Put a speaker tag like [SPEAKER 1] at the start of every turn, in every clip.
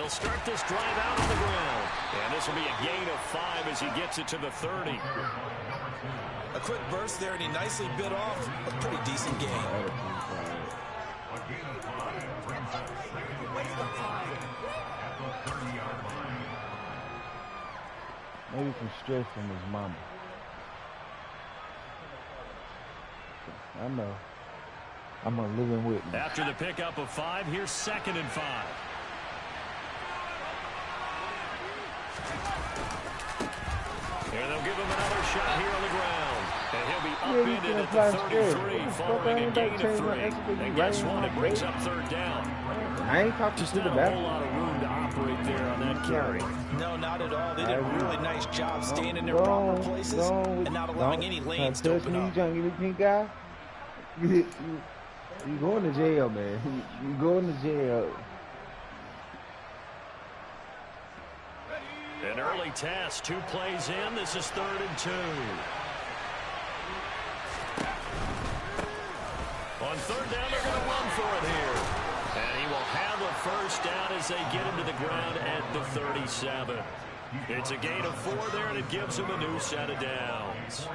[SPEAKER 1] He'll start this drive out on the ground. And this will be a gain of 5 as he gets it to the 30.
[SPEAKER 2] A quick burst there, and he nicely bit off a pretty decent gain.
[SPEAKER 3] Maybe some stress from his mama. I know. I'm gonna live in with me.
[SPEAKER 1] After the pickup of 5, here's 2nd and 5. And they'll give him another shot here on the ground. And he'll be upended at the 33 following a gain of 3. And guess what? It brings up 3rd down.
[SPEAKER 3] I ain't talking to the back.
[SPEAKER 1] Just not a whole lot of room to operate there on that carry.
[SPEAKER 2] No, not at all. They did a really nice job staying in their proper places and not allowing any lanes to open up.
[SPEAKER 3] You trying to give me pink eye? You going to jail, man. You going to jail.
[SPEAKER 1] An early test, 2 plays in. This is 3rd and 2. On 3rd down, they're going to run for it here. And he will have a 1st down as they get him to the ground at the 37. It's a gain of 4 there, and it gives him a new set of downs.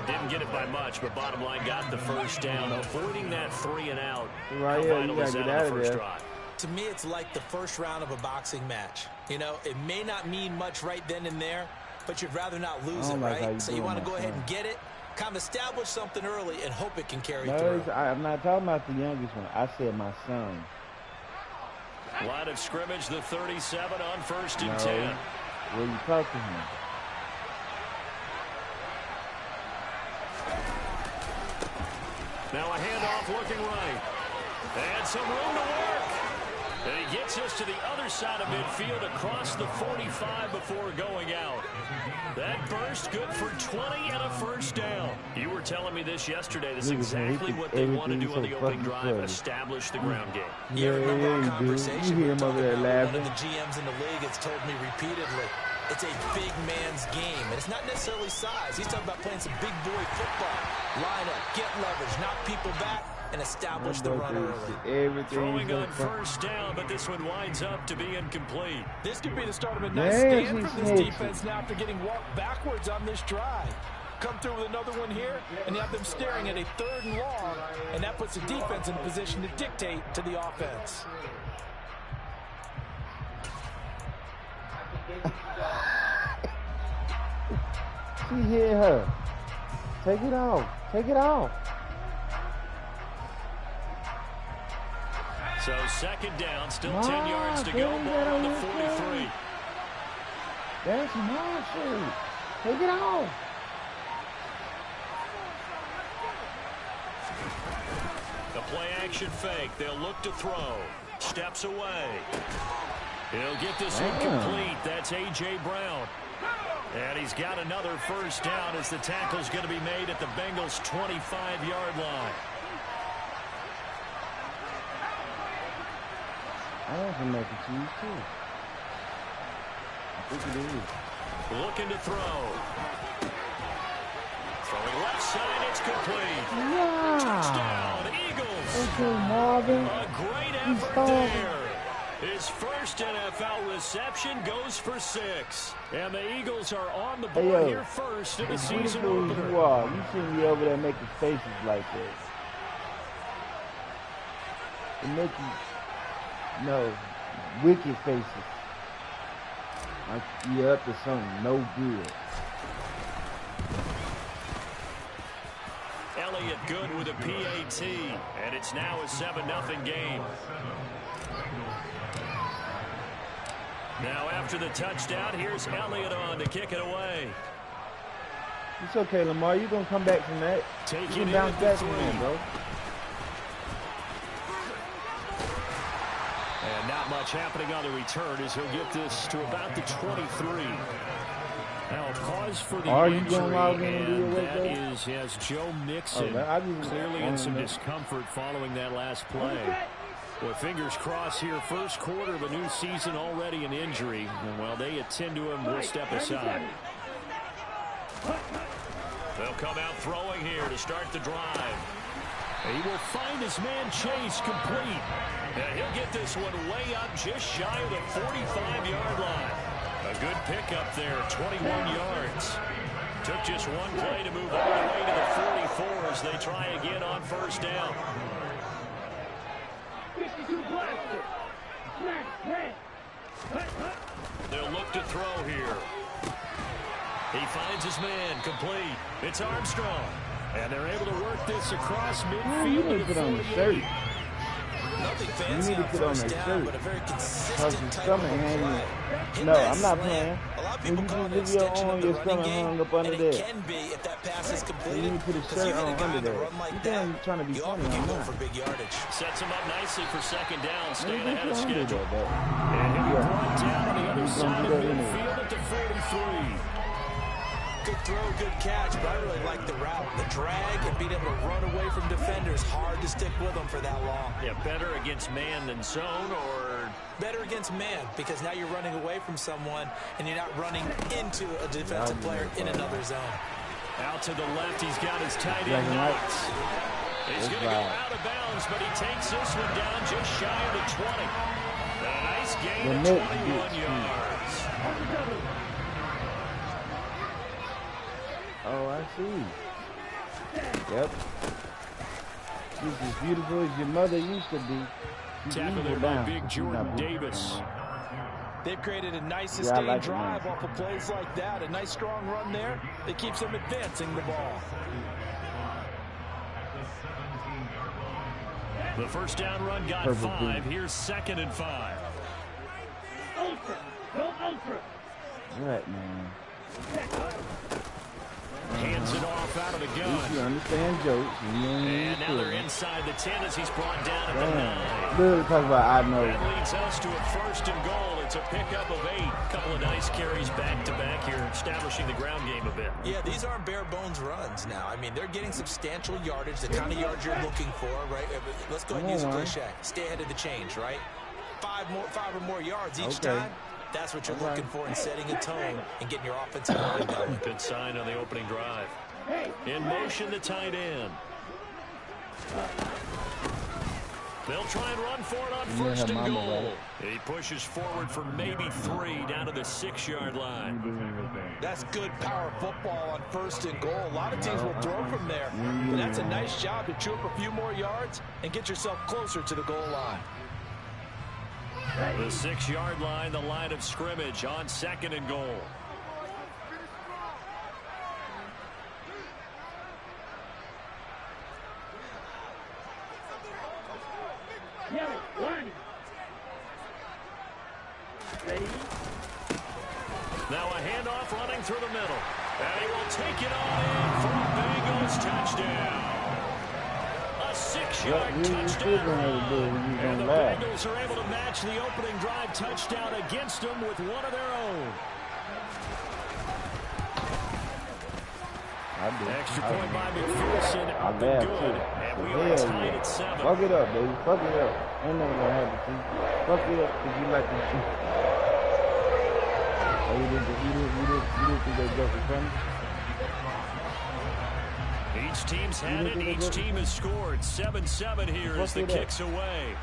[SPEAKER 1] Didn't get it by much, but bottom line got the 1st down, avoiding that 3 and out.
[SPEAKER 3] Right, yeah, you gotta get out of there.
[SPEAKER 1] Drive.
[SPEAKER 2] To me, it's like the first round of a boxing match. You know, it may not mean much right then and there, but you'd rather not lose it, right? So you want to go ahead and get it, kind of establish something early, and hope it can carry through.
[SPEAKER 3] I'm not talking about the youngest one. I said my son.
[SPEAKER 1] Line of scrimmage, the 37 on 1st and 10.
[SPEAKER 3] Will you talk to him?
[SPEAKER 1] Now a handoff looking right. And some room to work. And he gets us to the other side of midfield across the 45 before going out. That burst good for 20 and a 1st down. You were telling me this yesterday. This is exactly what they want to do on the opening drive, establish the ground game.
[SPEAKER 2] Yeah, remember our conversation?
[SPEAKER 3] You hear him over there laughing.
[SPEAKER 2] One of the GMs in the league has told me repeatedly, it's a big man's game. And it's not necessarily size. He's talking about playing some big boy football. Line up, get leverage, knock people back, and establish the run early.
[SPEAKER 1] Throwing on 1st down, but this one winds up to be incomplete.
[SPEAKER 4] This could be the start of a nice stand for this defense now after getting walked backwards on this drive. Come through with another one here, and you have them staring at a 3rd and long, and that puts the defense in a position to dictate to the offense.
[SPEAKER 3] She hit her. Take it off. Take it off.
[SPEAKER 1] So 2nd down, still 10 yards to go. Ball on the 43.
[SPEAKER 3] That's my shoot. Take it off.
[SPEAKER 1] The play action fake. They'll look to throw. Steps away. He'll get this incomplete. That's A.J. Brown. And he's got another 1st down as the tackle's going to be made at the Bengals' 25-yard line.
[SPEAKER 3] I want some mac and cheese, too. I think it is.
[SPEAKER 1] Looking to throw. Throwing left side, it's complete.
[SPEAKER 3] Yeah.
[SPEAKER 1] Touchdown, Eagles.
[SPEAKER 3] Okay, Marvin.
[SPEAKER 1] A great effort there. His 1st NFL reception goes for 6. And the Eagles are on the board here first in the season opener.
[SPEAKER 3] You shouldn't be over there making faces like this. It make you, wicked faces. Like you're up to something no good.
[SPEAKER 1] Elliott good with a PAT. And it's now a 7-0 game. Now after the touchdown, here's Elliott on to kick it away.
[SPEAKER 3] It's okay, Lamar. You're going to come back from that.
[SPEAKER 1] Take
[SPEAKER 3] you can bounce back from that, bro.
[SPEAKER 1] And not much happening on the return as he'll get this to about the 23. Now a pause for the injury, and that is, yes, Joe Mixon clearly in some discomfort following that last play. Well, fingers crossed here, 1st quarter of a new season, already an injury. And while they attend to him, we'll step aside. They'll come out throwing here to start the drive. He will find his man Chase complete. And he'll get this one way up just shy of the 45-yard line. A good pickup there, 21 yards. Took just one play to move all the way to the 44 as they try again on first down. They'll look to throw here. He finds his man complete. It's Armstrong. And they're able to work this across midfield to the 48.
[SPEAKER 2] Nothing fancy on first down, but a very consistent type of drive.
[SPEAKER 3] No, I'm not playing.
[SPEAKER 2] A lot of people call it an extension of the running game, and it can be if that pass is completed. Because even a guy on the run like that, you often can go for big yardage.
[SPEAKER 1] Sets him up nicely for second down, staying ahead of schedule. And he'll be brought down on the other side of midfield at the 43.
[SPEAKER 2] Good throw, good catch, but I really like the route. The drag and being able to run away from defenders. Hard to stick with them for that long.
[SPEAKER 1] Yeah, better against man than zone, or?
[SPEAKER 2] Better against man, because now you're running away from someone and you're not running into a defensive player in another zone.
[SPEAKER 1] Out to the left, he's got his tight end Knox. He's going to go out of bounds, but he takes this one down just shy of the 20. A nice gain of 21 yards.
[SPEAKER 3] Oh, I see. Yep. She's as beautiful as your mother used to be.
[SPEAKER 1] Tackle there by Big Jordan Davis.
[SPEAKER 4] They've created a nice sustained drive off of plays like that. A nice strong run there that keeps them advancing the ball.
[SPEAKER 1] The first down run got 5. Here's 2nd and 5.
[SPEAKER 3] Ultra. Go ultra. All right, man.
[SPEAKER 1] Hands it off out of the gun.
[SPEAKER 3] You understand jokes.
[SPEAKER 1] And now they're inside the 10 as he's brought down at the 9.
[SPEAKER 3] Literally talk about I know.
[SPEAKER 1] That leads us to a 1st and goal. It's a pickup of 8. Couple of nice carries back-to-back here, establishing the ground game a bit.
[SPEAKER 2] Yeah, these aren't bare-bones runs now. I mean, they're getting substantial yardage, the kind of yards you're looking for, right? Let's go ahead and use a cliche. Stay ahead of the change, right? 5 or more yards each time. That's what you're looking for in setting a tone and getting your offensive line going.
[SPEAKER 1] Good sign on the opening drive. In motion, the tight end. They'll try and run for it on 1st and goal. He pushes forward for maybe 3 down to the 6-yard line.
[SPEAKER 4] That's good power football on 1st and goal. A lot of teams will throw from there. But that's a nice job to chew up a few more yards and get yourself closer to the goal line.
[SPEAKER 1] The 6-yard line, the line of scrimmage on 2nd and goal. Now a handoff running through the middle. And he will take it all in for a Bengals touchdown. A 6-yard touchdown. And the Bengals are able to match the opening drive touchdown against them with one of their own. Extra point by McPherson. Up and good. And we are tied at 7.
[SPEAKER 3] Fuck it up, baby. Fuck it up. Ain't nothing gonna happen to you. Fuck it up if you like to shoot. Oh, you didn't think that joke was funny?
[SPEAKER 1] Each team's had it. Each team has scored. 7-7 here as the kick's away.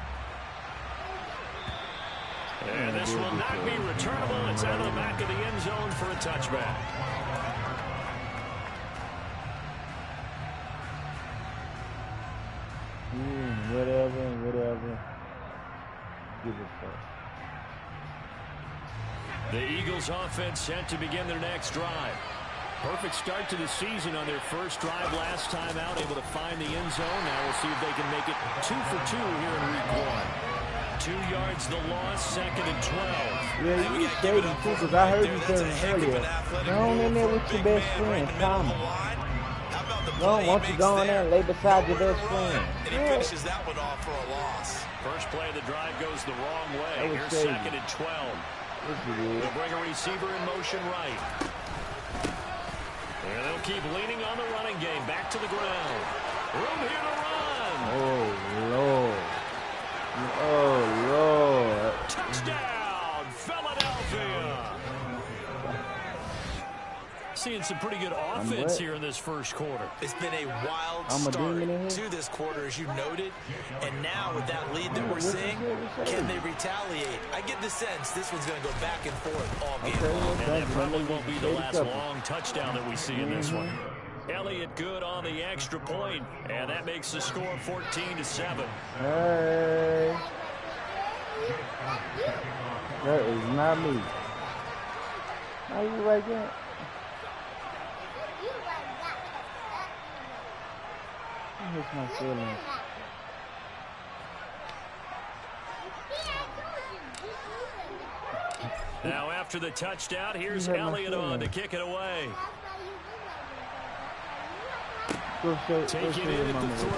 [SPEAKER 1] And this will not be returnable. It's out of the back of the end zone for a touchback.
[SPEAKER 3] Whatever. Give it first.
[SPEAKER 1] The Eagles offense set to begin their next drive. Perfect start to the season on their first drive last time out, able to find the end zone. Now we'll see if they can make it 2 for 2 here in week 1. 2 yards the loss, 2nd and 12.
[SPEAKER 3] Yeah, you stayed too, because I heard you telling earlier. Go on in there with your best friend, Tommy. Why don't you go in there and lay beside your best friend?
[SPEAKER 2] And he finishes that one off for a loss.
[SPEAKER 1] First play of the drive goes the wrong way. Here's 2nd and 12. They'll bring a receiver in motion right. And they'll keep leaning on the running game. Back to the ground. Room here to run.
[SPEAKER 3] Oh, Lord.
[SPEAKER 1] Touchdown, Philadelphia. seeing some pretty good offense here in this first quarter.
[SPEAKER 2] It's been a wild start to this quarter, as you noted. And now with that lead that we're seeing, can they retaliate? I get the sense this one's going to go back and forth all game long.
[SPEAKER 1] And that probably won't be the last long touchdown that we see in this one. Elliott good on the extra point, and that makes the score 14-7.
[SPEAKER 3] Hey. That is not me. How you like that? It hurts my feelings.
[SPEAKER 1] Now after the touchdown, here's Elliott on to kick it away. Take it in at the 3.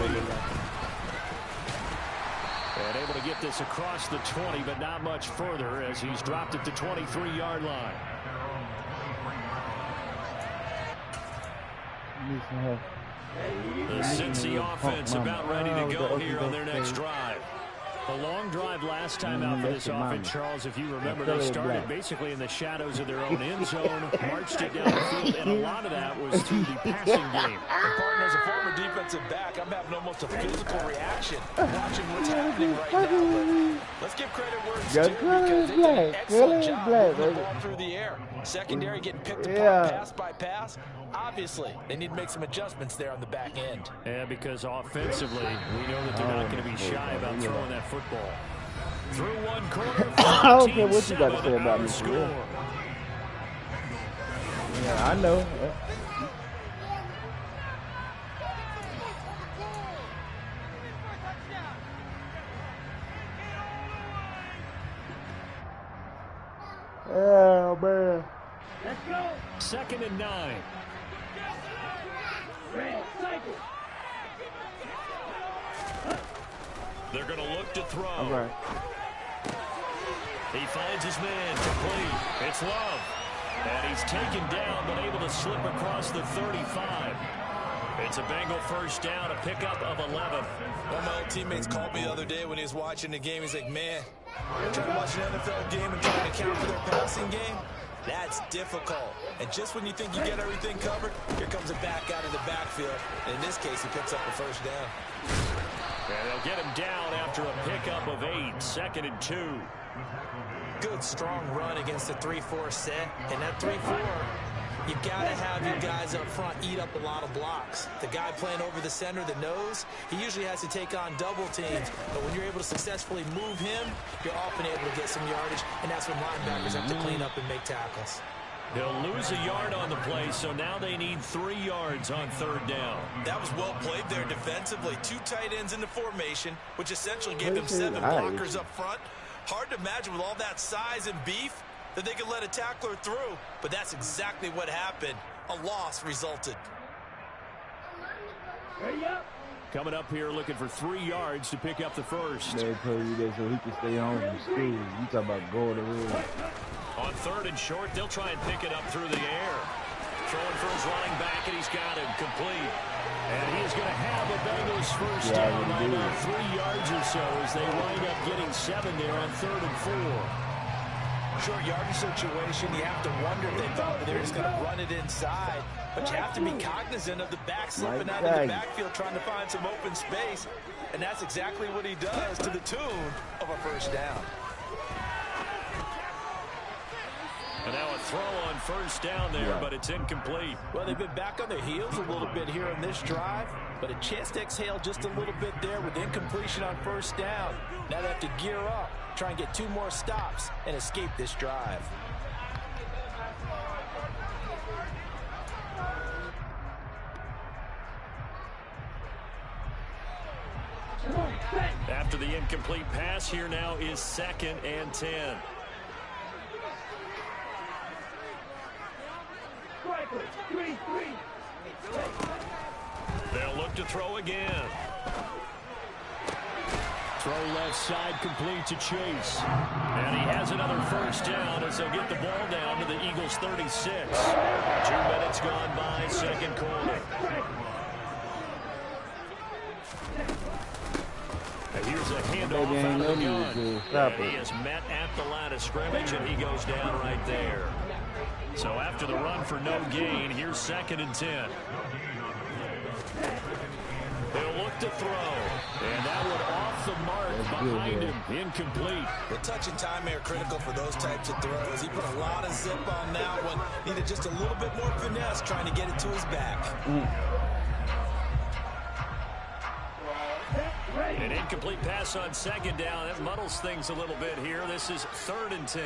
[SPEAKER 1] And able to get this across the 20, but not much further as he's dropped it to 23-yard line. The Cincy offense about ready to go here on their next drive. A long drive last time out for this offense, Charles. If you remember, they started basically in the shadows of their own end zone, marched it down the field, and a lot of that was through the passing game.
[SPEAKER 4] And partner, as a former defensive back, I'm having almost a physical reaction watching what's happening right now. But let's give credit where it's due because they did an excellent job moving the ball through the air. Secondary getting picked apart pass by pass. Obviously, they need to make some adjustments there on the back end.
[SPEAKER 1] Yeah, because offensively, we know that they're not going to be shy about throwing that football. Through one quarter,
[SPEAKER 3] I don't care what you got to say about me.
[SPEAKER 1] Score.
[SPEAKER 3] Yeah, I know. Oh, man.
[SPEAKER 1] Let's go. 2nd and 9. They're going to look to throw.
[SPEAKER 3] All right.
[SPEAKER 1] He finds his man complete. It's Love. And he's taken down, but able to slip across the 35. It's a Bengal first down, a pickup of 11.
[SPEAKER 2] One of my old teammates called me the other day when he was watching the game. He's like, man, trying to watch an NFL game and trying to account for their passing game? That's difficult. And just when you think you get everything covered, here comes a back out of the backfield. And in this case, he picks up a first down.
[SPEAKER 1] And they'll get him down after a pickup of 8, 2nd and 2.
[SPEAKER 2] Good, strong run against the 3-4 set. And that 3-4, you've got to have your guys up front eat up a lot of blocks. The guy playing over the center, the nose, he usually has to take on double teams. But when you're able to successfully move him, you're often able to get some yardage. And that's when linebackers have to clean up and make tackles.
[SPEAKER 1] They'll lose a yard on the play, so now they need 3 yards on 3rd down.
[SPEAKER 2] That was well played there defensively. 2 tight ends in the formation, which essentially gave them 7 blockers up front. Hard to imagine with all that size and beef that they could let a tackler through, but that's exactly what happened. A loss resulted.
[SPEAKER 1] Coming up here looking for 3 yards to pick up the first.
[SPEAKER 3] They told you that so he can stay home from school. You talking about going to room.
[SPEAKER 1] On 3rd and short, they'll try and pick it up through the air. Throwing for his running back, and he's got him complete. And he is going to have a Bengals first down by about 3 yards or so as they wind up getting 7 there on 3rd and 4.
[SPEAKER 4] Short yardage situation, you have to wonder if they thought that they were just going to run it inside. But you have to be cognizant of the back slipping out of the backfield trying to find some open space. And that's exactly what he does to the tune of a first down.
[SPEAKER 1] And now a throw on first down there, but it's incomplete.
[SPEAKER 4] Well, they've been back on their heels a little bit here on this drive, but a chance to exhale just a little bit there with incompletion on first down. Now they have to gear up, try and get 2 more stops, and escape this drive.
[SPEAKER 1] After the incomplete pass, here now is 2nd and 10. They'll look to throw again. Throw left side complete to Chase. And he has another first down as they'll get the ball down to the Eagles 36. 2 minutes gone by, 2nd quarter. And here's a handoff out of the gun. And he is met at the line of scrimmage, and he goes down right there. So after the run for no gain, here's 2nd and 10. They'll look to throw. And that one off the mark behind him. Incomplete.
[SPEAKER 2] The touch and timing are critical for those types of throws. He put a lot of zip on that one. Needed just a little bit more finesse trying to get it to his back.
[SPEAKER 1] An incomplete pass on 2nd down. That muddles things a little bit here. This is 3rd and 10.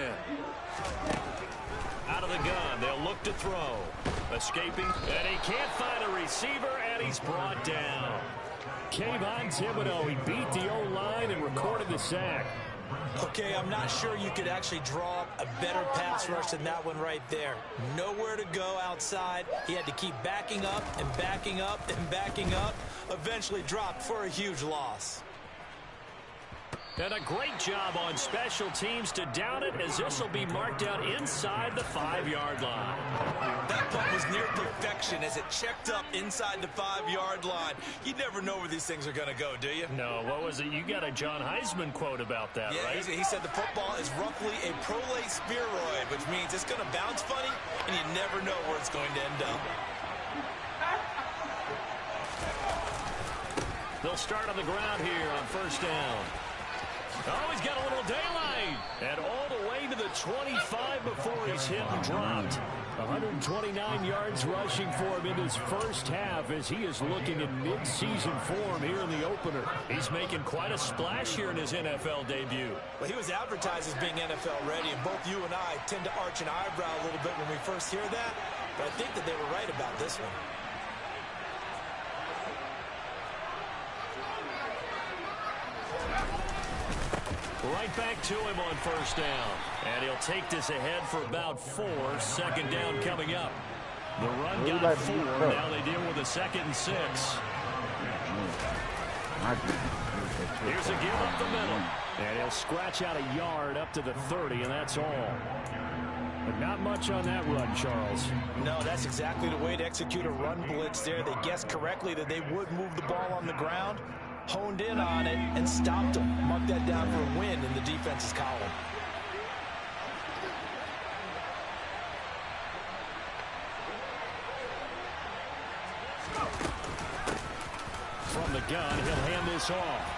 [SPEAKER 1] Out of the gun. They'll look to throw. Escaping. And he can't find a receiver, and he's brought down. Kayvon Thibodeau, he beat the O-line and recorded the sack.
[SPEAKER 2] Okay, I'm not sure you could actually draw up a better pass rush than that one right there. Nowhere to go outside. He had to keep backing up and backing up and backing up. Eventually dropped for a huge loss.
[SPEAKER 1] And a great job on special teams to down it, as this will be marked out inside the 5-yard line.
[SPEAKER 2] That punt was near perfection as it checked up inside the 5-yard line. You never know where these things are going to go, do you?
[SPEAKER 1] No, what was it? You got a John Heisman quote about that,
[SPEAKER 2] yeah,
[SPEAKER 1] right?
[SPEAKER 2] He said the football is roughly a prolate spheroid, which means it's going to bounce funny, and you never know where it's going to end up.
[SPEAKER 1] They'll start on the ground here on 1st down. Oh, he's got a little daylight. And all the way to the 25 before he's hit and dropped. 129 yards rushing for him in his first half as he is looking in mid-season form here in the opener. He's making quite a splash here in his NFL debut.
[SPEAKER 2] Well, he was advertised as being NFL ready, and both you and I tend to arch an eyebrow a little bit when we first hear that. But I think that they were right about this one.
[SPEAKER 1] Right back to him on 1st down. And he'll take this ahead for about 4. 2nd down coming up. The run got 4. Now they deal with a 2nd and 6. Here's a give up the middle. And he'll scratch out a yard up to the 30, and that's all. But not much on that run, Charles.
[SPEAKER 2] No, that's exactly the way to execute a run blitz there. They guessed correctly that they would move the ball on the ground. Honed in on it and stopped him. Mark that down for a win in the defense's column.
[SPEAKER 1] From the gun, he'll hand this off.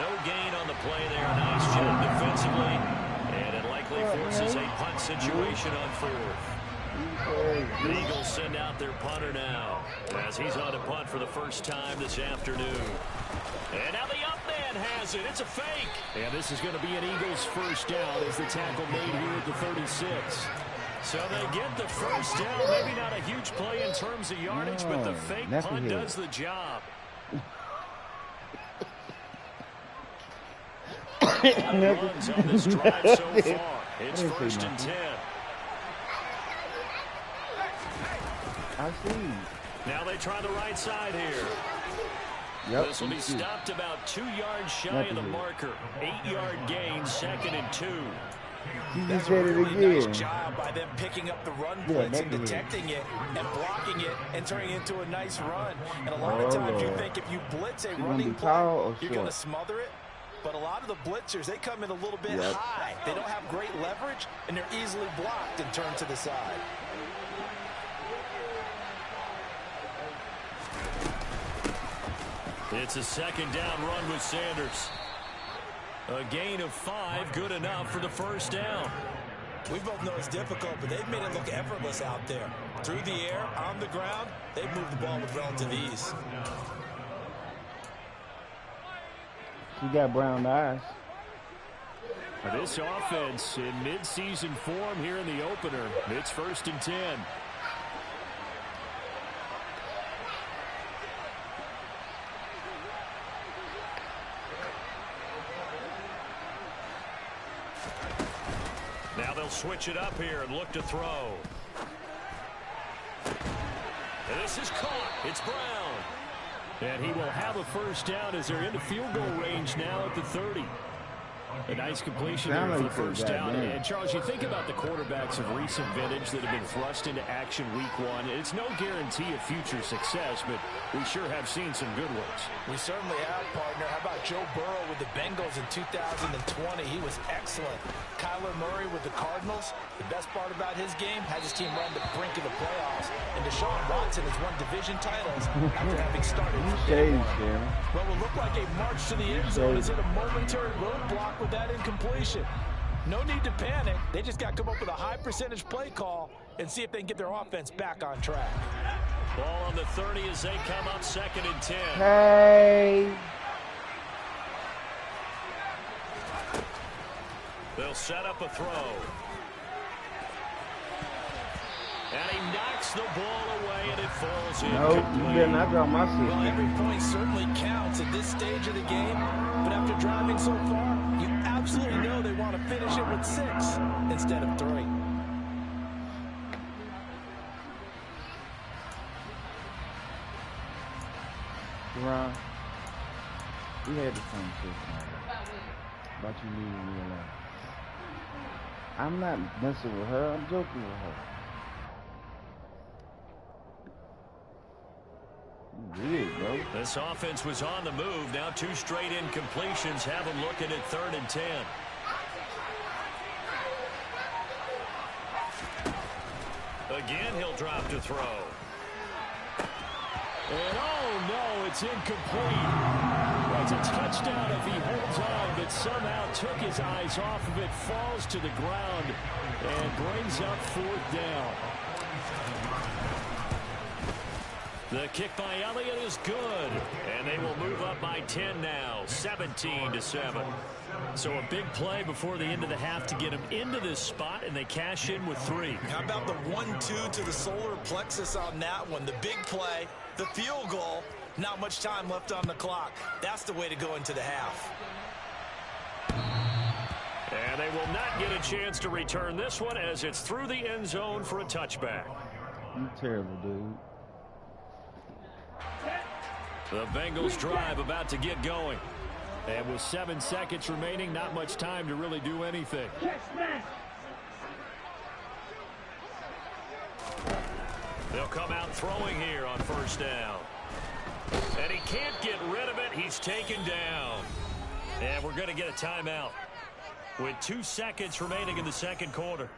[SPEAKER 1] No gain on the play there. Nice job defensively. And it likely forces a punt situation on 4th. The Eagles send out their punter now as he's on a punt for the first time this afternoon. And now the up man has it. It's a fake. And this is going to be an Eagles 1st down as the tackle made here at the 36. So they get the 1st down. Maybe not a huge play in terms of yardage, but the fake punt does the job. Runs on this drive so far. It's 1st and 10.
[SPEAKER 3] I see.
[SPEAKER 1] Now they try the right side here.
[SPEAKER 3] Yep,
[SPEAKER 1] this will be stopped about 2 yards shy of the marker. 8-yard gain, 2nd and 2.
[SPEAKER 2] That's a really nice job by them picking up the run blitz and detecting it and blocking it and turning it into a nice run. And a lot of times you think if you blitz a running play, you're going to smother it. But a lot of the blitzers, they come in a little bit high. They don't have great leverage, and they're easily blocked and turned to the side.
[SPEAKER 1] It's a 2nd down run with Sanders. A gain of 5, good enough for the 1st down.
[SPEAKER 2] We both know it's difficult, but they've made it look effortless out there. Through the air, on the ground, they've moved the ball with relative ease.
[SPEAKER 3] You got brown eyes.
[SPEAKER 1] This offense in mid-season form here in the opener. It's 1st and 10. Now they'll switch it up here and look to throw. And this is caught. It's Brown. And he will have a 1st down as they're into field goal range now at the 30. A nice completion there for the first down. And, Charles, you think about the quarterbacks of recent vintage that have been thrust into action week one. It's no guarantee of future success, but we sure have seen some good ones.
[SPEAKER 4] We certainly have, partner. How about Joe Burrow with the Bengals in 2020? He was excellent. Kyler Murray with the Cardinals. The best part about his game has his team run the brink of the playoffs. And Deshaun Watson has won division titles after having started from day one. What will look like a march to the end zone is at a momentary roadblock with that incompletion. No need to panic. They just got to come up with a high percentage play call and see if they can get their offense back on track.
[SPEAKER 1] Ball on the 30 as they come up 2nd and 10.
[SPEAKER 3] Hey.
[SPEAKER 1] They'll set up a throw. And he knocks the ball away, and it falls in.
[SPEAKER 3] Nope, you better not draw my system.
[SPEAKER 4] Well, every point certainly counts at this stage of the game. But after driving so far, you absolutely know they want to finish it with 6 instead of 3.
[SPEAKER 3] Ron, we had this conversation about you leaving me alone. I'm not messing with her. I'm joking with her. Weird, bro.
[SPEAKER 1] This offense was on the move. Now 2 straight incompletions have them looking at 3rd and 10. Again, he'll drop to throw. And oh no, it's incomplete. It's a touchdown if he holds on, but somehow took his eyes off of it, falls to the ground, and brings up 4th down. The kick by Elliott is good, and they will move up by 10 now, 17-7. So a big play before the end of the half to get them into this spot, and they cash in with 3.
[SPEAKER 2] How about the 1-2 to the solar plexus on that one? The big play, the field goal, not much time left on the clock. That's the way to go into the half.
[SPEAKER 1] And they will not get a chance to return this one as it's through the end zone for a touchback.
[SPEAKER 3] You terrible, dude.
[SPEAKER 1] The Bengals drive about to get going. And with 7 seconds remaining, not much time to really do anything. They'll come out throwing here on 1st down. And he can't get rid of it. He's taken down. And we're going to get a timeout with 2 seconds remaining in the 2nd quarter.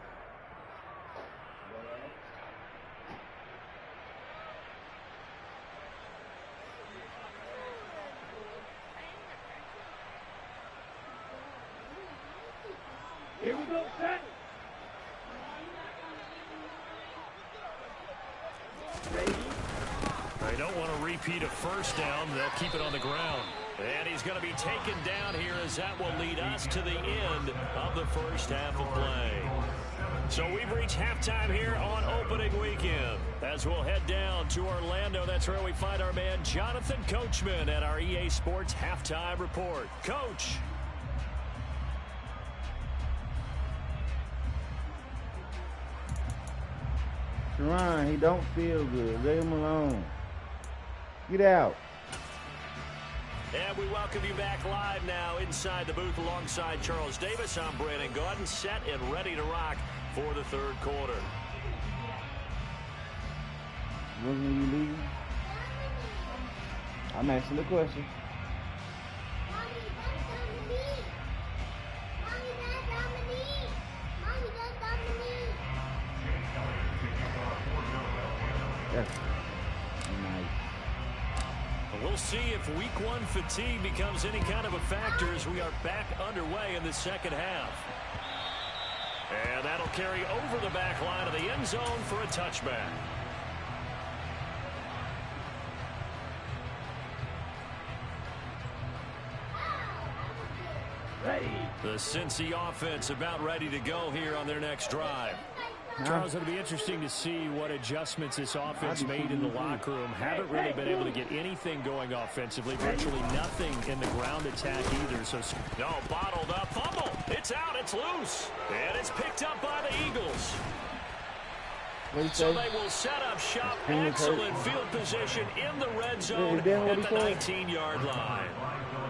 [SPEAKER 5] Here we go, set.
[SPEAKER 1] They don't want to repeat a 1st down. They'll keep it on the ground. And he's going to be taken down here as that will lead us to the end of the 1st half of play. So we've reached halftime here on opening weekend. As we'll head down to Orlando, that's where we find our man Jonathan Coachman at our EA Sports Halftime Report. Coach.
[SPEAKER 3] Sharon, he don't feel good. Leave him alone. Get out.
[SPEAKER 1] And we welcome you back live now inside the booth alongside Charles Davis. I'm Brandon Gaudin, set and ready to rock for the 3rd quarter.
[SPEAKER 3] When are you leaving? I'm asking the question. That's nice.
[SPEAKER 1] We'll see if week 1 fatigue becomes any kind of a factor as we are back underway in the 2nd half. And that'll carry over the back line of the end zone for a touchback.
[SPEAKER 5] Ready.
[SPEAKER 1] The Cincy offense about ready to go here on their next drive. Charles, it'll be interesting to see what adjustments this offense made in the locker room. Haven't really been able to get anything going offensively. Virtually nothing in the ground attack either. So, no, bottled up. Fumble. It's out. It's loose. And it's picked up by the Eagles. So they will set up shop. Excellent field position in the red zone at the 19-yard line.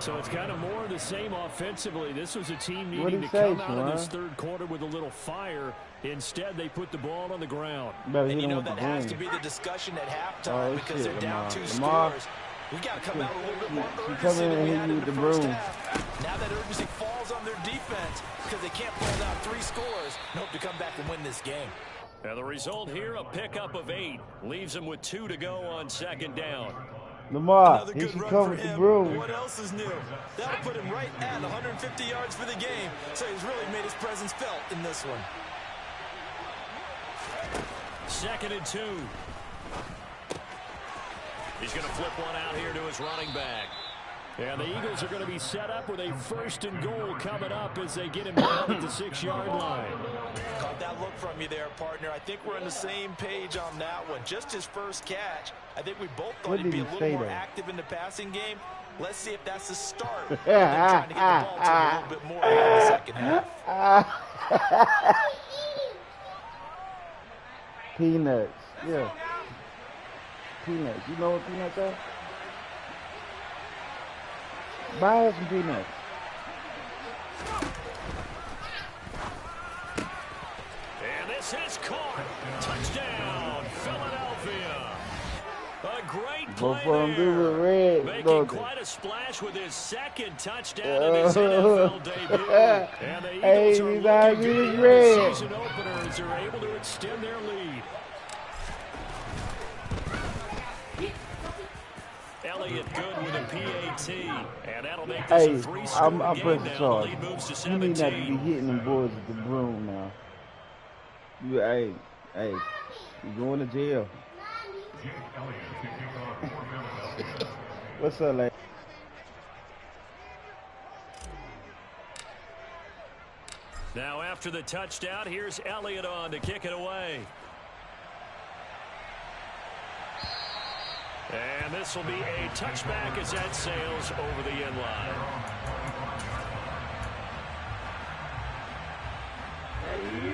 [SPEAKER 1] So it's kind of more of the same offensively. This was a team needing to come out of this third quarter with a little fire. Instead, they put the ball on the ground.
[SPEAKER 2] And you know that has to be the discussion at halftime because they're down 2 scores. We got to come out with a little bit more urgency than we had in the first half. Now that urgency falls on their defense because they can't pull down 3 scores and hope to come back and win this game.
[SPEAKER 1] Now the result here, a pickup of 8. Leaves them with 2 to go on second down.
[SPEAKER 3] Lamar, he should come with the broom.
[SPEAKER 2] What else is new? That'll put him right at 150 yards for the game. So he's really made his presence felt in this one.
[SPEAKER 1] 2nd and 2. He's going to flip one out here to his running back. And the Eagles are going to be set up with a 1st and goal coming up as they get him down at the 6-yard line.
[SPEAKER 2] Caught that look from you there, partner. I think we're on the same page on that one. Just his first catch. I think we both thought he'd be a little more active in the passing game. Let's see if that's the start of them trying to get the ball to him a little bit more in the second half.
[SPEAKER 3] Peanuts. Yeah. Peanuts. You know what peanuts are? Buy us some peanuts.
[SPEAKER 1] And this is caught. Touchdown, Philadelphia. A great play there. Making quite a splash with his 2nd touchdown in his NFL debut. And the Eagles are looking good in the season opener as they're able to extend their lead. Elliott good with a PAT, and that'll make this a 3-score game now. The lead moves to 17.
[SPEAKER 3] You need not to be hitting them boys with the broom now. Hey, you're going to jail. What's up, lady?
[SPEAKER 1] Now after the touchdown, here's Elliott on to kick it away. And this will be a touchback as that sails over the end line.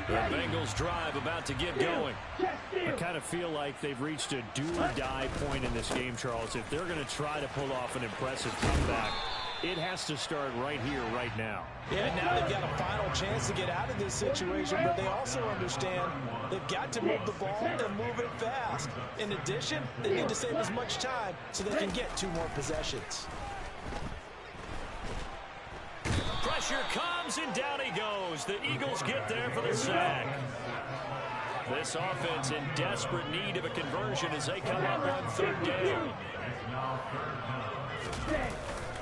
[SPEAKER 1] The Bengals drive about to get going. I kind of feel like they've reached a do-or-die point in this game, Charles. If they're going to try to pull off an impressive comeback, it has to start right here, right now.
[SPEAKER 2] Yeah, now they've got a final chance to get out of this situation, but they also understand they've got to move the ball and move it fast. In addition, they need to save as much time so they can get 2 more possessions.
[SPEAKER 1] Pressure comes, and down he goes. The Eagles get there for the sack. This offense in desperate need of a conversion as they come up on 3rd down.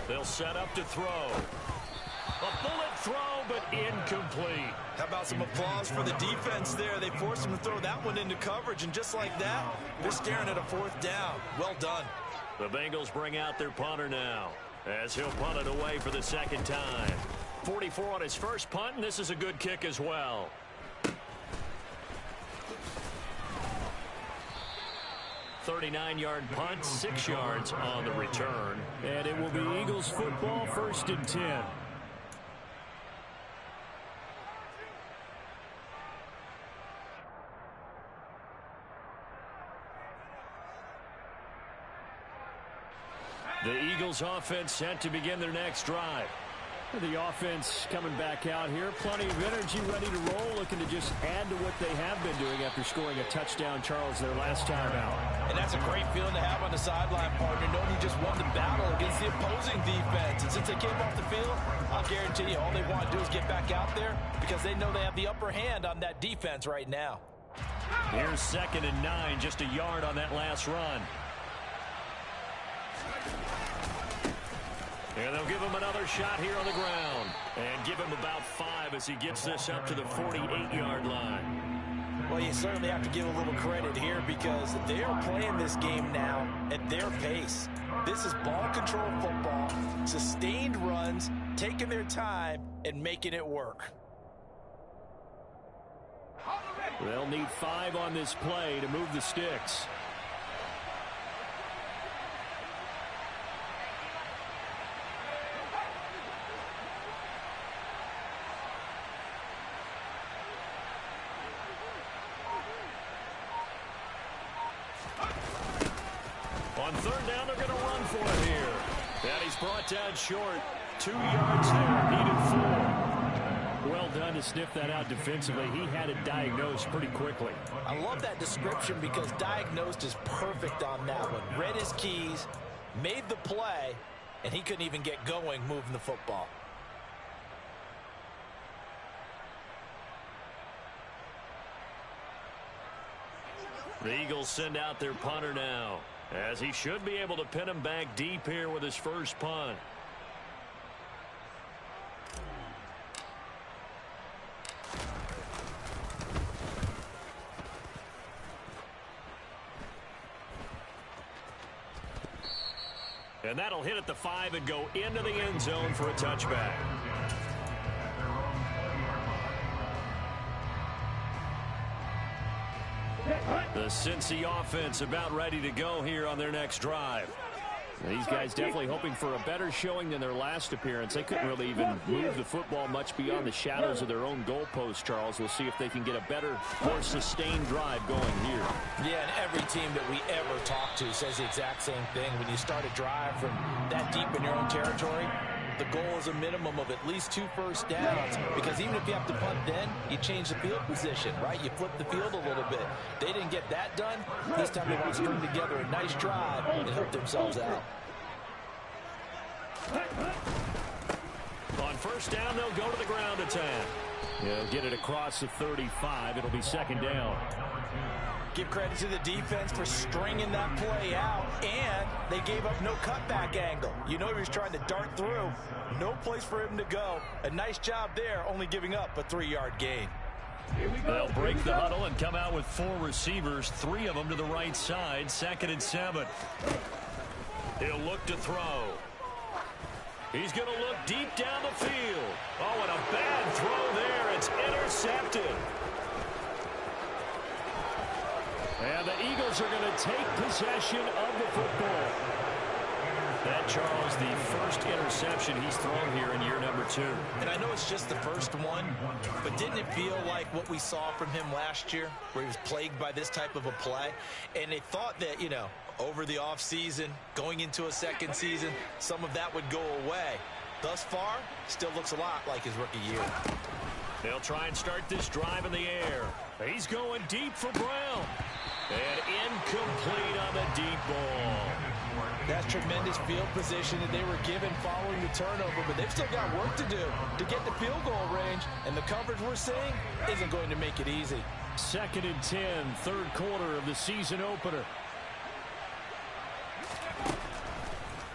[SPEAKER 1] They'll set up to throw. A bullet throw, but incomplete.
[SPEAKER 2] How about some applause for the defense there? They forced him to throw that one into coverage, and just like that, they're staring at a 4th down. Well done.
[SPEAKER 1] The Bengals bring out their punter now as he'll punt it away for the 2nd time. 44 on his first punt, and this is a good kick as well. .39-yard punt, 6 yards on the return. And it will be Eagles football, 1st and 10. The Eagles offense set to begin their next drive. The offense coming back out here. Plenty of energy, ready to roll, looking to just add to what they have been doing after scoring a touchdown, Charles, their last time out.
[SPEAKER 2] And that's a great feeling to have on the sideline, partner, knowing you just won the battle against the opposing defense. And since they came off the field, I'll guarantee you all they want to do is get back out there because they know they have the upper hand on that defense right now.
[SPEAKER 1] Here's 2nd and 9, just a yard on that last run. And they'll give him another shot here on the ground. And give him about 5 as he gets this up to the 48-yard line.
[SPEAKER 2] Well, you certainly have to give a little credit here because they're playing this game now at their pace. This is ball control football, sustained runs, taking their time, and making it work.
[SPEAKER 1] They'll need 5 on this play to move the sticks. On 3rd down, they're going to run for it here. And he's brought down short. 2 yards there. Needed 4. Well done to sniff that out defensively. He had it diagnosed pretty quickly.
[SPEAKER 2] I love that description because diagnosed is perfect on that one. Read his keys, made the play, and he couldn't even get going moving the football.
[SPEAKER 1] The Eagles send out their punter now, as he should be able to pin him back deep here with his first punt. And that'll hit at the 5 and go into the end zone for a touchback. The Cincy offense about ready to go here on their next drive. These guys definitely hoping for a better showing than their last appearance. They couldn't really even move the football much beyond the shadows of their own goalpost, Charles. We'll see if they can get a better, more sustained drive going here.
[SPEAKER 2] Yeah, and every team that we ever talk to says the exact same thing. When you start a drive from that deep in your own territory, the goal is a minimum of at least 2 first downs, because even if you have to punt then, you change the field position, right? You flip the field a little bit. They didn't get that done. This time they want to string together a nice drive and help themselves out.
[SPEAKER 1] On first down, they'll go to the ground attack. They'll get it across the 35. It'll be second down.
[SPEAKER 2] Give credit to the defense for stringing that play out, and they gave up no cutback angle. You know he was trying to dart through. No place for him to go. A nice job there, only giving up a 3-yard gain.
[SPEAKER 1] They'll break the huddle and come out with 4 receivers, 3 of them to the right side, 2nd and 7. He'll look to throw. He's going to look deep down the field. Oh, and a bad throw there. It's intercepted. And the Eagles are going to take possession of the football. That, Charles, the first interception he's thrown here in year number 2.
[SPEAKER 2] And I know it's just the first one, but didn't it feel like what we saw from him last year, where he was plagued by this type of a play? And they thought that, you know, over the offseason, going into a second season, some of that would go away. Thus far, still looks a lot like his rookie year.
[SPEAKER 1] They'll try and start this drive in the air. He's going deep for Brown. And incomplete on the deep ball.
[SPEAKER 2] That's tremendous field position that they were given following the turnover, but they've still got work to do to get the field goal range, and the coverage we're seeing isn't going to make it easy.
[SPEAKER 1] 2nd and 10, 3rd quarter of the season opener.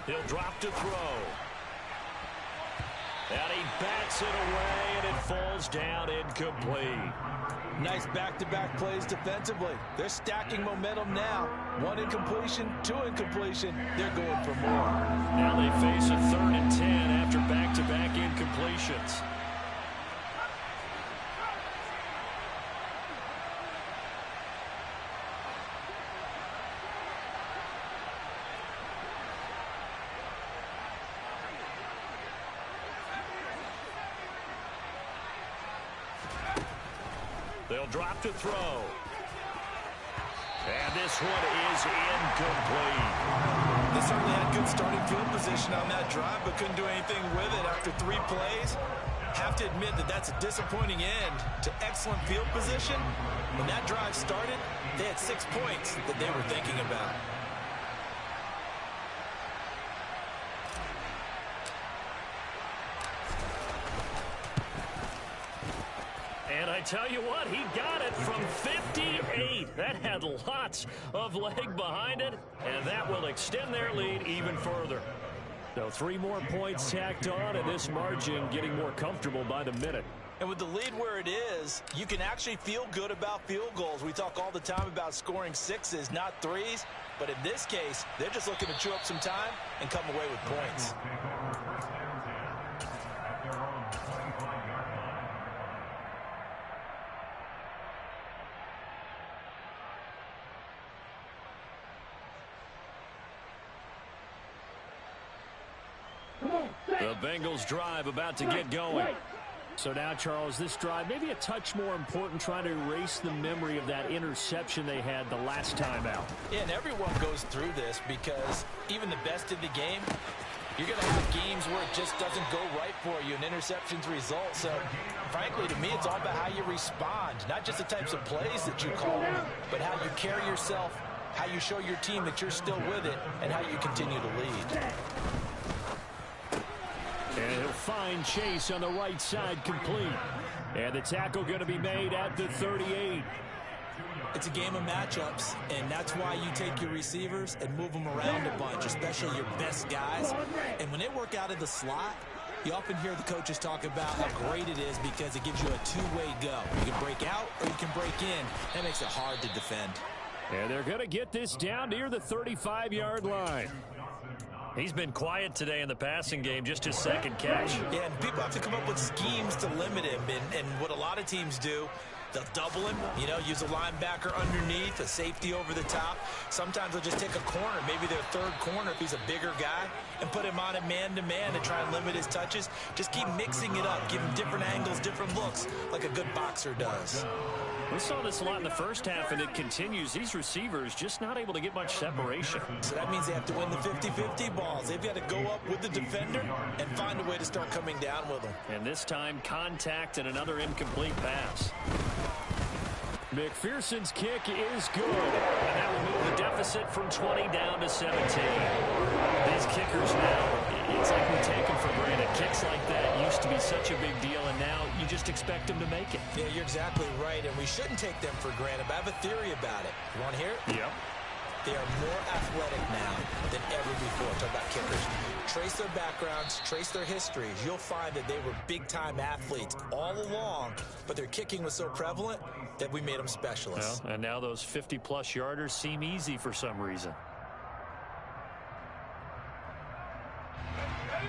[SPEAKER 1] He'll drop to throw. And he bats it away, and it falls down incomplete.
[SPEAKER 2] Nice back-to-back plays defensively. They're stacking momentum now. 1 incompletion, 2 incompletion. They're going for more.
[SPEAKER 1] Now they face a 3rd and 10 after back-to-back incompletions. They'll drop to throw. And this one is incomplete.
[SPEAKER 2] They certainly had good starting field position on that drive, but couldn't do anything with it after 3 plays. Have to admit that that's a disappointing end to excellent field position. When that drive started, they had 6 points that they were thinking about.
[SPEAKER 1] And I tell you what, he got it from 58. That had lots of leg behind it, and that will extend their lead even further. So 3 more points tacked on, and this margin getting more comfortable by the minute.
[SPEAKER 2] And with the lead where it is, you can actually feel good about field goals. We talk all the time about scoring 6s, not 3s. But in this case, they're just looking to chew up some time and come away with points.
[SPEAKER 1] The Bengals drive about to get going. So now, Charles, this drive maybe a touch more important, trying to erase the memory of that interception they had the last time out.
[SPEAKER 2] Yeah, and everyone goes through this because even the best in the game You're going to have games where it just doesn't go right for you and interceptions result. So, frankly, to me, it's all about how you respond. Not just the types of plays that you call, but how you carry yourself, how you show your team that you're still with it, and how you continue to lead.
[SPEAKER 1] And he'll find Chase on the right side complete. And the tackle going to be made at the 38.
[SPEAKER 2] It's a game of matchups, and that's why you take your receivers and move them around a bunch, especially your best guys. And when they work out of the slot, you often hear the coaches talk about how great it is because it gives you a two-way go. You can break out or you can break in. That makes it hard to defend.
[SPEAKER 1] And they're going to get this down near the 35-yard line. He's been quiet today in the passing game, just his second catch.
[SPEAKER 2] Yeah, and people have to come up with schemes to limit him. And what a lot of teams do, they'll double him, use a linebacker underneath, a safety over the top. Sometimes they'll just take a corner, maybe their third corner if he's a bigger guy, and put him on a man-to-man to try and limit his touches. Just keep mixing it up, give him different angles, different looks, like a good boxer does.
[SPEAKER 1] We saw this a lot in the first half, and it continues. These receivers just not able to get much separation.
[SPEAKER 2] So that means they have to win the 50-50 balls. They've got to go up with the defender and find a way to start coming down with them.
[SPEAKER 1] And this time, contact and another incomplete pass. McPherson's kick is good. And that will move the deficit from 20 down to 17. These kickers now, it's like we take them for granted. Kicks like that used to be such a big deal, and now you just expect them to make it.
[SPEAKER 2] Yeah, you're exactly right, and we shouldn't take them for granted, but I have a theory about it. You want to hear it?
[SPEAKER 1] Yep.
[SPEAKER 2] They are more athletic now than ever before. Talk about kickers. Trace their backgrounds, trace their histories. You'll find that they were big-time athletes all along, but their kicking was so prevalent that we made them specialists.
[SPEAKER 1] Well, and now those 50-plus yarders seem easy for some reason.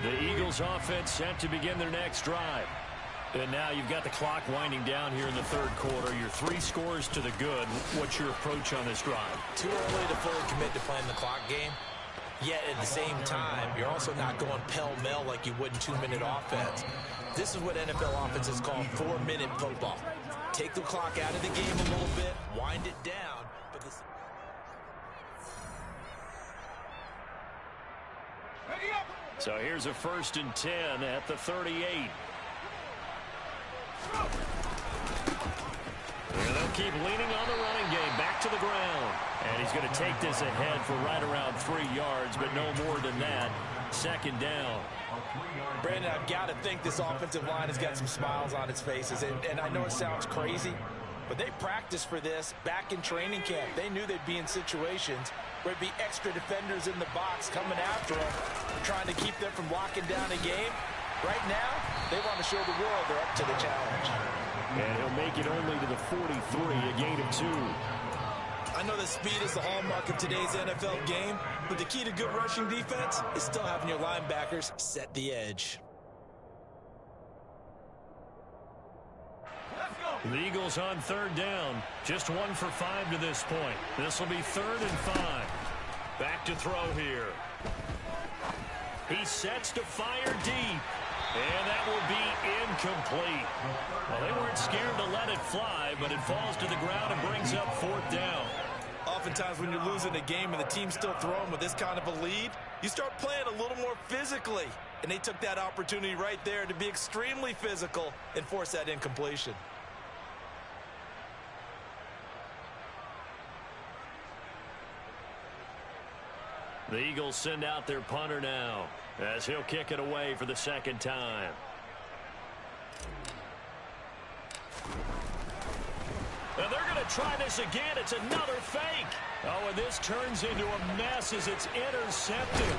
[SPEAKER 1] The Eagles offense set to begin their next drive. And now you've got the clock winding down here in the third quarter. Your 3 scores to the good. What's your approach on this drive?
[SPEAKER 2] Too early to fully commit to playing the clock game. Yet at the same time, you're also not going pell-mell like you would in 2-minute offense. This is what NFL offenses call 4-minute football. Take the clock out of the game a little bit, wind it down. But this...
[SPEAKER 1] So here's a 1st and 10 at the 38. And they'll keep leaning on the running game. Back to the ground. And he's going to take this ahead for right around 3 yards, but no more than that. 2nd down.
[SPEAKER 2] Brandon, I've got to think this offensive line has got some smiles on its faces. And I know it sounds crazy, but they practiced for this back in training camp. They knew they'd be in situations where there'd be extra defenders in the box coming after them, trying to keep them from locking down a game. Right now, they want to show the world they're up to the challenge.
[SPEAKER 1] And he'll make it only to the 43, a gain of 2.
[SPEAKER 2] I know that speed is the hallmark of today's NFL game, but the key to good rushing defense is still having your linebackers set the edge.
[SPEAKER 1] The Eagles on 3rd down. Just 1 for 5 to this point. This will be 3rd and 5. Back to throw here. He sets to fire deep. And that will be incomplete. Well, they weren't scared to let it fly, but it falls to the ground and brings up 4th down.
[SPEAKER 2] Oftentimes when you're losing a game and the team's still throwing with this kind of a lead, you start playing a little more physically. And they took that opportunity right there to be extremely physical and force that incompletion.
[SPEAKER 1] The Eagles send out their punter now, as he'll kick it away for the 2nd time. And they're going to try this again. It's another fake. Oh, and this turns into a mess as it's intercepted.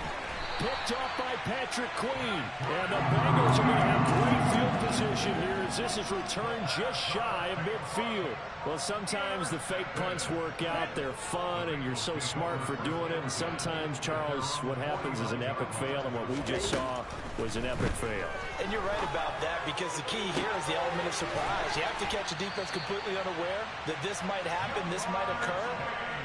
[SPEAKER 1] Picked off by Patrick Queen. And the Bengals are going to have great field position here as this is returned just shy of midfield. Well, sometimes the fake punts work out. They're fun, and you're so smart for doing it. And sometimes, Charles, what happens is an epic fail, and what we just saw was an epic fail.
[SPEAKER 2] And you're right about that, because the key here is the element of surprise. You have to catch a defense completely unaware that this might happen, this might occur.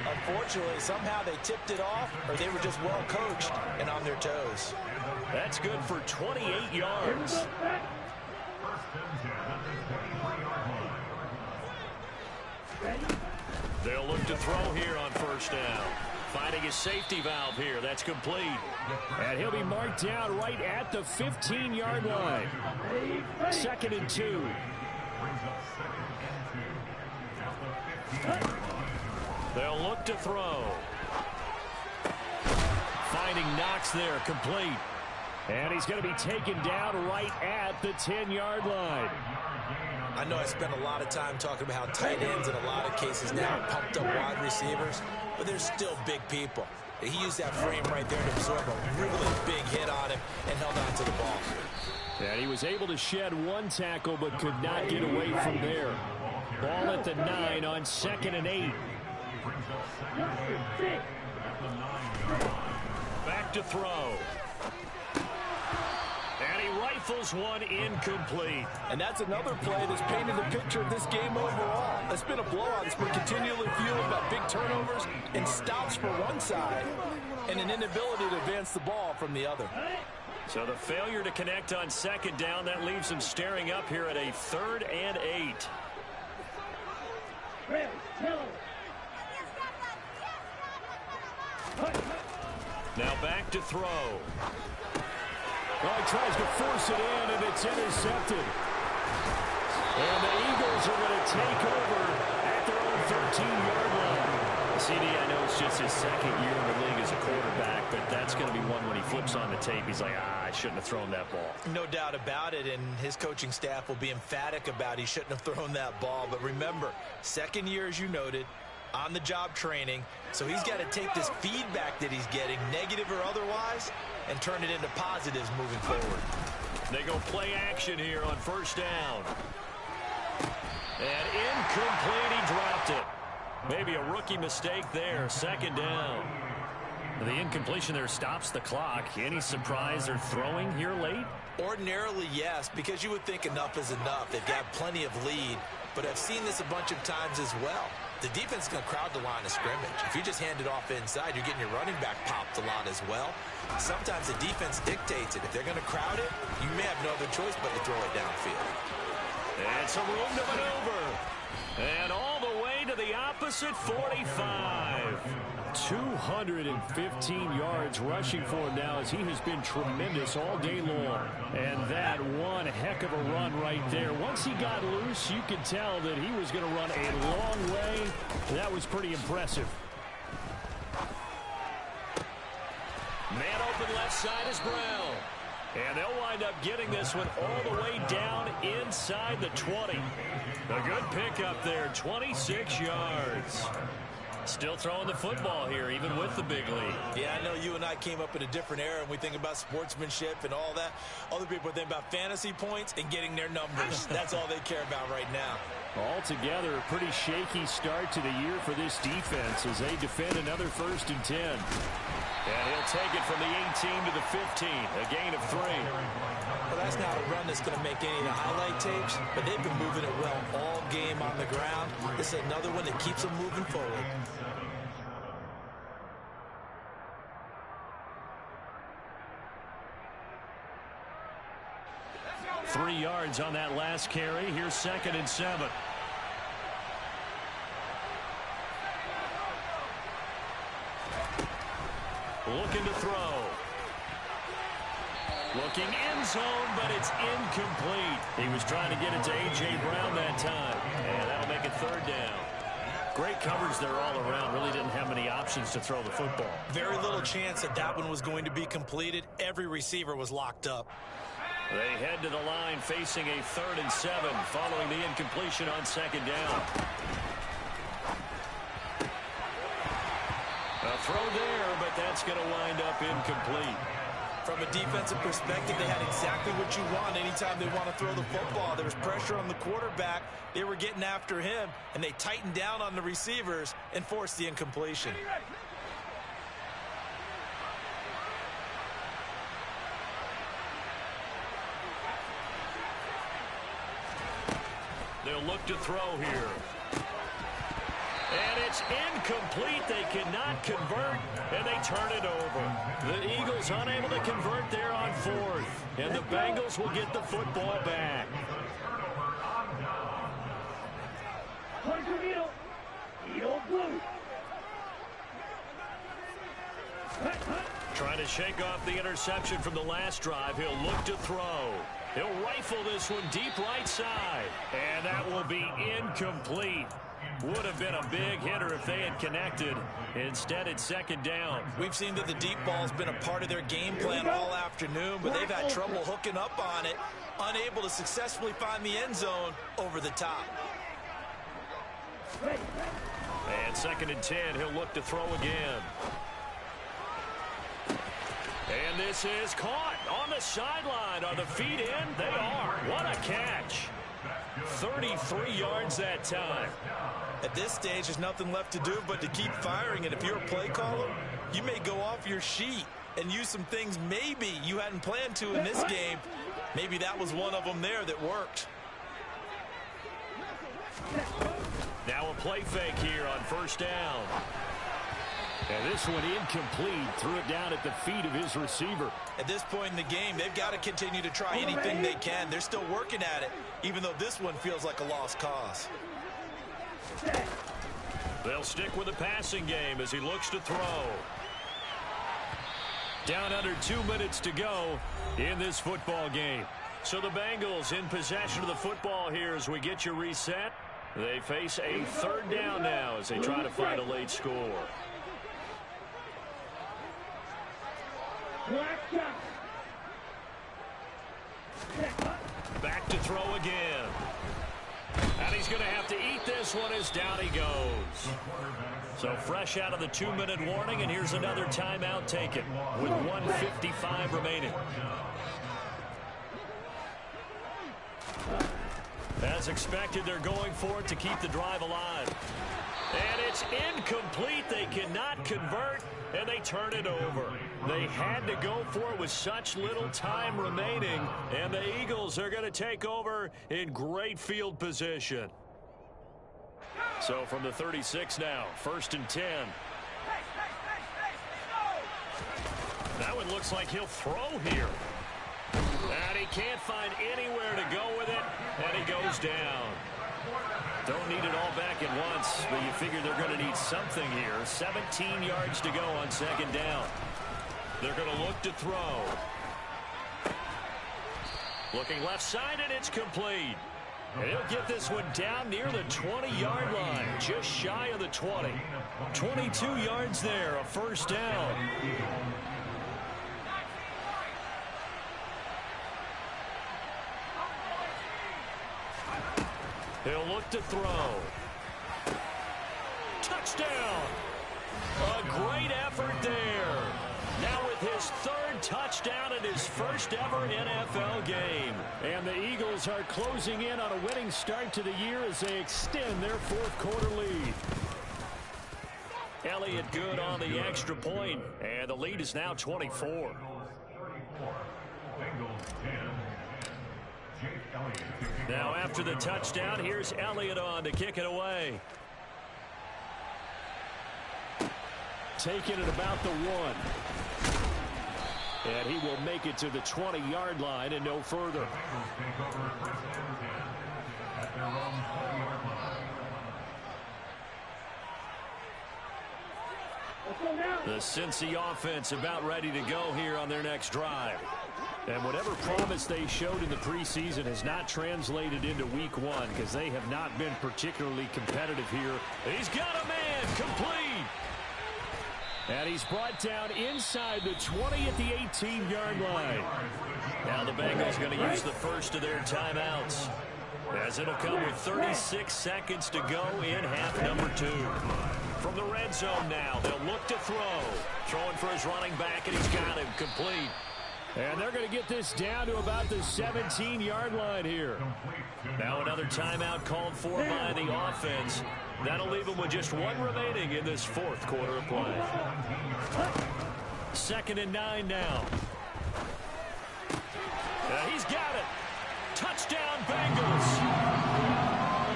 [SPEAKER 2] Unfortunately, somehow they tipped it off, or they were just well coached and on their toes.
[SPEAKER 1] That's good for 28 yards. They'll look to throw here on 1st down. Finding his safety valve here. That's complete. And he'll be marked down right at the 15-yard line. 2nd and 2. They'll look to throw. Finding Knox there, complete. And he's going to be taken down right at the 10-yard line.
[SPEAKER 2] I know I spent a lot of time talking about how tight ends in a lot of cases now are pumped up wide receivers, but they're still big people. He used that frame right there to absorb a really big hit on him and held on to the ball.
[SPEAKER 1] And he was able to shed one tackle but could not get away from there. Ball at the 9 on 2nd and 8. Back to throw. And he rifles one incomplete.
[SPEAKER 4] And that's another play that's painted the picture of this game overall. It's been a blowout. It's been continually fueled by big turnovers and stops for one side and an inability to advance the ball from the other.
[SPEAKER 1] So the failure to connect on 2nd down, that leaves him staring up here at a 3rd and 8. Now back to throw.
[SPEAKER 5] Well, he tries to force it in, and it's intercepted.
[SPEAKER 1] And the Eagles are going to take over at their own 13-yard line. CD, I know it's just his 2nd year in the league as a quarterback, but that's going to be one when he flips on the tape. He's like, I shouldn't have thrown that ball.
[SPEAKER 2] No doubt about it, and his coaching staff will be emphatic about he shouldn't have thrown that ball. But remember, 2nd year, as you noted, on-the-job training, so he's got to take this feedback that he's getting, negative or otherwise, and turn it into positives moving forward.
[SPEAKER 1] They go play action here on 1st down. And incomplete, he dropped it. Maybe a rookie mistake there, 2nd down. The incompletion there stops the clock. Any surprise they're throwing here late?
[SPEAKER 2] Ordinarily, yes, because you would think enough is enough. They've got plenty of lead, but I've seen this a bunch of times as well. The defense is going to crowd the line of scrimmage. If you just hand it off inside, you're getting your running back popped a lot as well. Sometimes the defense dictates it. If they're going to crowd it, you may have no other choice but to throw it downfield.
[SPEAKER 1] And some room to maneuver. And all the way to the opposite 45. 215 yards rushing for him now as he has been tremendous all day long. And that one heck of a run right there. Once he got loose, you could tell that he was going to run a long way. That was pretty impressive. Man open left side is Brown. And they'll wind up getting this one all the way down inside the 20. A good pickup there, 26 yards. Still throwing the football here, even with the big lead.
[SPEAKER 2] Yeah, I know you and I came up in a different era, and we think about sportsmanship and all that. Other people think about fantasy points and getting their numbers. That's all they care about right now.
[SPEAKER 1] Altogether, a pretty shaky start to the year for this defense as they defend another 1st and 10. And he'll take it from the 18 to the 15, a gain of 3.
[SPEAKER 2] Well, that's not a run that's going to make any of the highlight tapes, but they've been moving it well all game on the ground. This is another one that keeps them moving forward.
[SPEAKER 1] Three yards on that last carry. Here's 2nd and 7. Looking to throw. Looking end zone, but it's incomplete. He was trying to get it to A.J. Brown that time. And that'll make it 3rd down. Great coverage there all around. Really didn't have many options to throw the football.
[SPEAKER 2] Very little chance that that one was going to be completed. Every receiver was locked up.
[SPEAKER 1] They head to the line facing a 3rd and 7 following the incompletion on 2nd down. A throw there, but that's going to wind up incomplete.
[SPEAKER 2] From a defensive perspective, they had exactly what you want anytime they want to throw the football. There was pressure on the quarterback. They were getting after him, and they tightened down on the receivers and forced the incompletion.
[SPEAKER 1] They'll look to throw here. And it's incomplete. They cannot convert, and they turn it over. The Eagles unable to convert there on 4th, and the Bengals will get the football back. Trying to shake off the interception from the last drive. He'll look to throw. He'll rifle this one deep right side. And that will be incomplete. Would have been a big hitter if they had connected. Instead, it's second down.
[SPEAKER 2] We've seen that the deep ball's been a part of their game plan all afternoon, but they've had trouble hooking up on it, unable to successfully find the end zone over the top.
[SPEAKER 1] And second and 10, he'll look to throw again. And this is caught on the sideline. Are the feet in? They are. What a catch. 33 yards that time.
[SPEAKER 2] At this stage, there's nothing left to do but to keep firing. And if you're a play caller, you may go off your sheet and use some things maybe you hadn't planned to in this game. Maybe that was one of them there that worked.
[SPEAKER 1] Now a play fake here on first down. And this one incomplete. Threw it down at the feet of his receiver.
[SPEAKER 2] At this point in the game, they've got to continue to try anything they can. They're still working at it, even though this one feels like a lost cause.
[SPEAKER 1] They'll stick with the passing game as he looks to throw. Down under 2 minutes to go in this football game. So the Bengals in possession of the football here as we get you reset. They face a third down now as they try to find a late score. Back to throw again. And he's going to have to eat this one as down he goes. So fresh out of the 2-minute warning, and here's another timeout taken with 1:55 remaining. As expected, they're going for it to keep the drive alive. And it's incomplete. They cannot convert, and they turn it over. They had to go for it with such little time remaining, and the Eagles are going to take over in great field position. So from the 36 now, first and 10. That one looks like he'll throw here. And he can't find anywhere to go with it, and he goes down. Don't need it all back at once, but you figure they're going to need something here. 17 yards to go on second down. They're going to look to throw. Looking left side, and it's complete. And he'll get this one down near the 20-yard line, just shy of the 20. 22 yards there, a first down. He'll look to throw. Touchdown! A great effort there. Now with his third touchdown in his first ever NFL game. And the Eagles are closing in on a winning start to the year as they extend their fourth-quarter lead. Elliott good on the extra point, and the lead is now 24. Now after the touchdown, here's Elliott on to kick it away. Taking it about the 1. And he will make it to the 20-yard line and no further. The Cincy offense about ready to go here on their next drive. And whatever promise they showed in the preseason has not translated into week 1 because they have not been particularly competitive here. He's got a man complete. And he's brought down inside the 20 at the 18-yard line. Now the Bengals going to use the first of their timeouts, as it'll come with 36 seconds to go in half number 2. From the red zone now, they'll look to throw. Throwing for his running back, and he's got him complete. And they're going to get this down to about the 17-yard line here. Now another timeout called for by the offense. That'll leave them with just 1 remaining in this fourth quarter of play. Second and 9 now. He's got it. Touchdown, Bengals.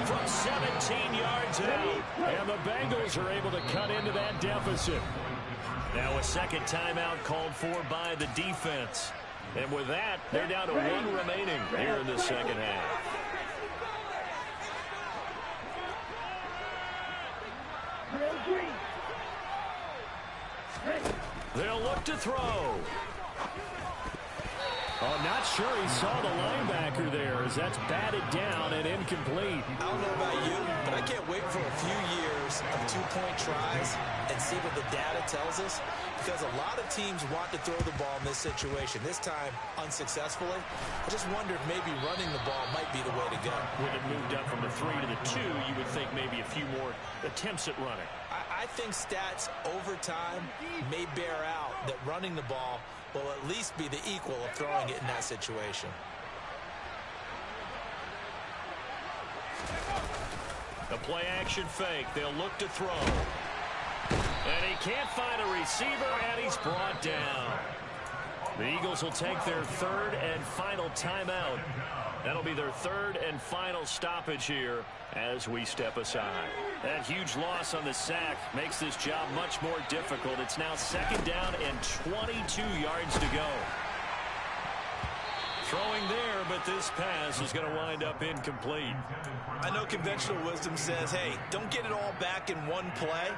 [SPEAKER 1] From 17 yards out. And the Bengals are able to cut into that deficit. Now a second timeout called for by the defense. And with that, they're down to 1 remaining here in the second half. They'll look look to throw. Oh, not sure he saw the linebacker there as that's batted down and incomplete.
[SPEAKER 2] I don't know about you, but I can't wait for a few years of two-point tries and see what the data tells us, because a lot of teams want to throw the ball in this situation, this time unsuccessfully. I just wonder if maybe running the ball might be the way to go.
[SPEAKER 1] When it moved up from the 3 to the 2, you would think maybe a few more attempts at running.
[SPEAKER 2] I think stats over time may bear out that running the ball will at least be the equal of throwing it in that situation.
[SPEAKER 1] The play action fake. They'll look to throw. And he can't find a receiver, and he's brought down. The Eagles will take their third and final timeout. That'll be their third and final stoppage here as we step aside. That huge loss on the sack makes this job much more difficult. It's now 2nd down and 22 yards to go. Throwing there, but this pass is going to wind up incomplete.
[SPEAKER 2] I know conventional wisdom says, hey, don't get it all back in one play.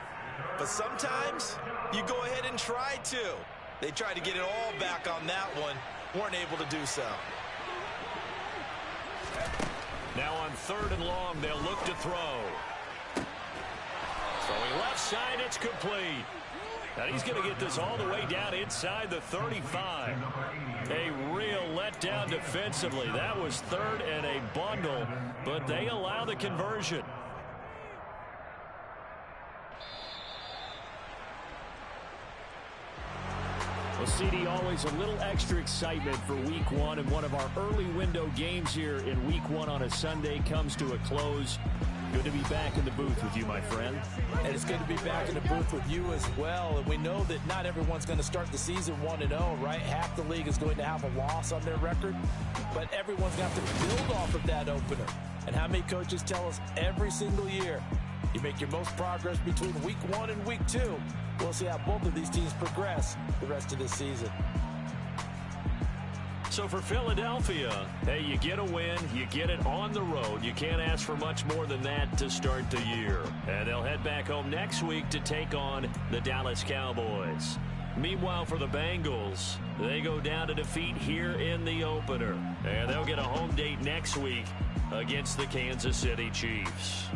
[SPEAKER 2] But sometimes you go ahead and try to. They tried to get it all back on that one. Weren't able to do so.
[SPEAKER 1] Now on 3rd and long, they'll look to throw. Throwing left side, it's complete. Now he's going to get this all the way down inside the 35. A real letdown defensively. That was 3rd and a bundle, but they allow the conversion. Well, CD, always a little extra excitement for Week 1, and one of our early window games here in Week 1 on a Sunday comes to a close. Good to be back in the booth with you, my friend.
[SPEAKER 4] And it's good to be back in the booth with you as well. And we know that not everyone's going to start the season 1-0, right? Half the league is going to have a loss on their record, but everyone's got to build off of that opener. And how many coaches tell us every single year, you make your most progress between Week 1 and Week 2. We'll see how both of these teams progress the rest of this season.
[SPEAKER 1] So for Philadelphia, hey, you get a win, you get it on the road. You can't ask for much more than that to start the year. And they'll head back home next week to take on the Dallas Cowboys. Meanwhile, for the Bengals, they go down to defeat here in the opener. And they'll get a home date next week against the Kansas City Chiefs.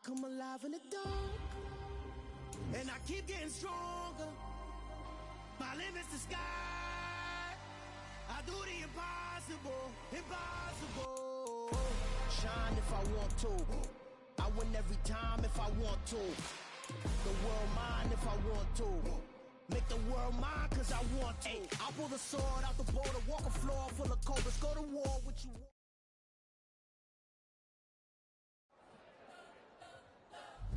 [SPEAKER 6] Come alive in the dark, and I keep getting stronger. My limit's the sky. I do the impossible, impossible. Shine if I want to. I win every time if I want to. The world mine if I want to. Make the world mine cause I want to. I pull the sword out the border, walk a floor full of cobras, go to war with you.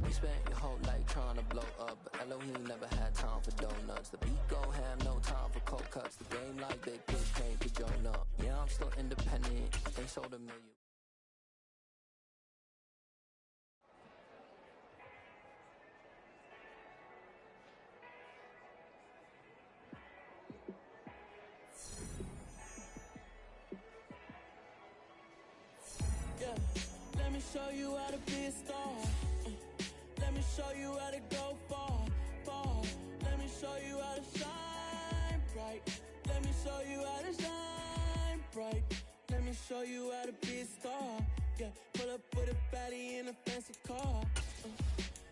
[SPEAKER 7] You spent your whole life trying to blow up, but Elohim never had time for donuts. The beat go ham, no time for cold cuts. The game like big kids paying to join up. Yeah, I'm still independent. They sold a million.
[SPEAKER 6] Yeah, let me show you how to be a star. Let me show you how to go far, far. Let me show show you how to shine bright. Let me show you how to shine bright. Let me show you how to be a star. Yeah, pull up with a baddie in a fancy car.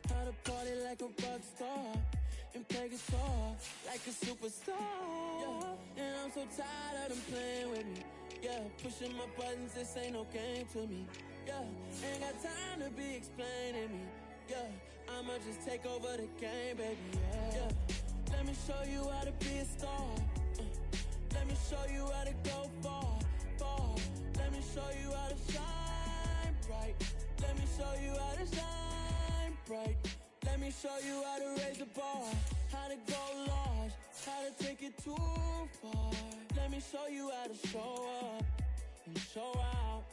[SPEAKER 6] How to party like a rock star and play guitar like a superstar. Yeah, and I'm so tired of them playing with me. Yeah, pushing my buttons, this ain't no game to me. Yeah, ain't got time to be explaining me. Yeah, I'ma just take over the game, baby. Yeah, let me show you how to be a star. Let me show you how to go far, far. Let me show you how to shine bright. Let me show you how to shine bright. Let me show you how to raise the bar, how to go large, how to take it too far. Let me show you how to show up and show out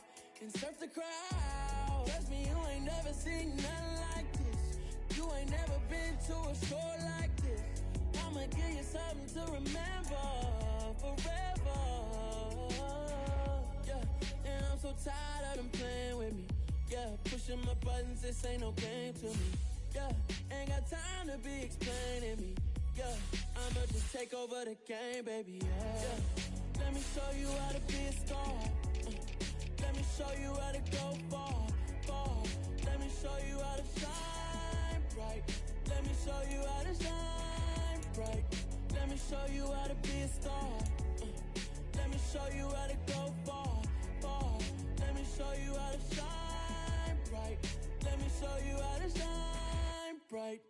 [SPEAKER 6] and surf the crowd. Trust me, you ain't never seen nothing like this. You ain't never been to a show like this. I'ma give you something to remember forever. Yeah, and I'm so tired of them playing with me. Yeah, pushing my buttons, this ain't no game to me. Yeah, ain't got time to be explaining me. Yeah, I'ma just take over the game, baby. Yeah, let me show you how to be a star. Let me show you how to go far, far. Let me show you how to shine bright. Let me show you how to shine bright. Let me show you how to be a star. Let me show you how to go far, far. Let me show you how to shine bright. Let me show you how to shine bright.